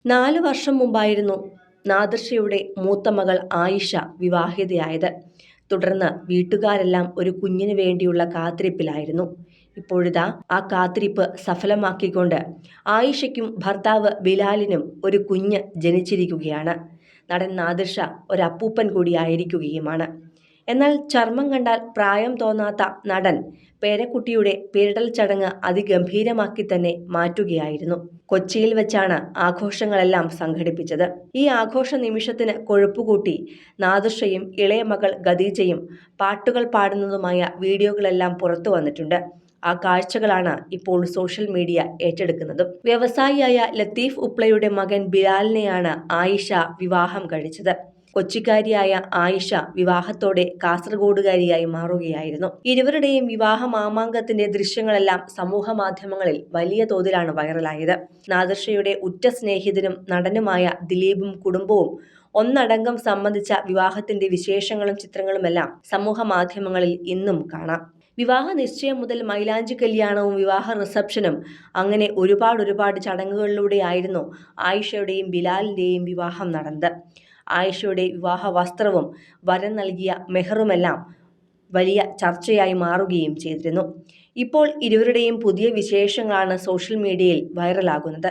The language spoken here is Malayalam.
4 വർഷം മുമ്പായിരുന്നു നാദിർഷയുടെ മൂത്ത മകൾ ആയിഷ വിവാഹിതയായത്. തുടർന്ന് വീട്ടുകാരെല്ലാം ഒരു കുഞ്ഞിനു വേണ്ടിയുള്ള കാത്തിരിപ്പിലായിരുന്നു. ഇപ്പോഴിതാ ആ കാത്തിരിപ്പ് സഫലമാക്കിക്കൊണ്ട് ആയിഷയ്ക്കും ഭർത്താവ് ബിലാലിനും ഒരു കുഞ്ഞ് ജനിച്ചിരിക്കുകയാണ്. നടൻ നാദിർഷ ഒരു അപ്പൂപ്പൻ കൂടിയായിരിക്കുകയുമാണ്. എന്നാൽ ചർമ്മം കണ്ടാൽ പ്രായം തോന്നാത്ത നടൻ പേരക്കുട്ടിയുടെ പേരിടൽ ചടങ്ങ് അതിഗംഭീരമാക്കി തന്നെ മാറ്റുകയായിരുന്നു. കൊച്ചിയിൽ വെച്ചാണ് ആഘോഷങ്ങളെല്ലാം സംഘടിപ്പിച്ചത്. ഈ ആഘോഷ നിമിഷത്തിന് കൊഴുപ്പുകൂട്ടി നാദിർഷയും ഇളയ മകൾ ഖദീജയും പാട്ടുകൾ പാടുന്നതുമായ വീഡിയോകളെല്ലാം പുറത്തു വന്നിട്ടുണ്ട്. ആ കാഴ്ചകളാണ് ഇപ്പോൾ സോഷ്യൽ മീഡിയ ഏറ്റെടുക്കുന്നതും. വ്യവസായിയായ ലത്തീഫ് ഉപ്ലയുടെ മകൻ ബിലാലിനെയാണ് ആയിഷ വിവാഹം കഴിച്ചത്. കൊച്ചിക്കാരിയായ ആയിഷ വിവാഹത്തോടെ കാസർഗോഡുകാരിയായി മാറുകയായിരുന്നു. ഇരുവരുടെയും വിവാഹ മാമാങ്കത്തിന്റെ ദൃശ്യങ്ങളെല്ലാം സമൂഹ മാധ്യമങ്ങളിൽ വലിയ തോതിലാണ് വൈറലായത്. നാദിർഷയുടെ ഉറ്റ സ്നേഹിതനും നടനുമായ ദിലീപും കുടുംബവും ഒന്നടങ്കം സംബന്ധിച്ച വിവാഹത്തിന്റെ വിശേഷങ്ങളും ചിത്രങ്ങളുമെല്ലാം സമൂഹ മാധ്യമങ്ങളിൽ ഇന്നും കാണാം. വിവാഹ നിശ്ചയം മുതൽ മൈലാഞ്ചി കല്യാണവും വിവാഹ റിസപ്ഷനും അങ്ങനെ ഒരുപാട് ചടങ്ങുകളിലൂടെയായിരുന്നു ആയിഷയുടെയും ബിലാലിന്റെയും വിവാഹം നടന്നത്. ആയിഷയുടെ വിവാഹ വസ്ത്രവും വരൻ നൽകിയ മെഹറുമെല്ലാം വലിയ ചർച്ചയായി മാറുകയും ചെയ്തിരുന്നു. ഇപ്പോൾ ഇരുവരുടെയും പുതിയ വിശേഷങ്ങളാണ് സോഷ്യൽ മീഡിയയിൽ വൈറലാകുന്നത്.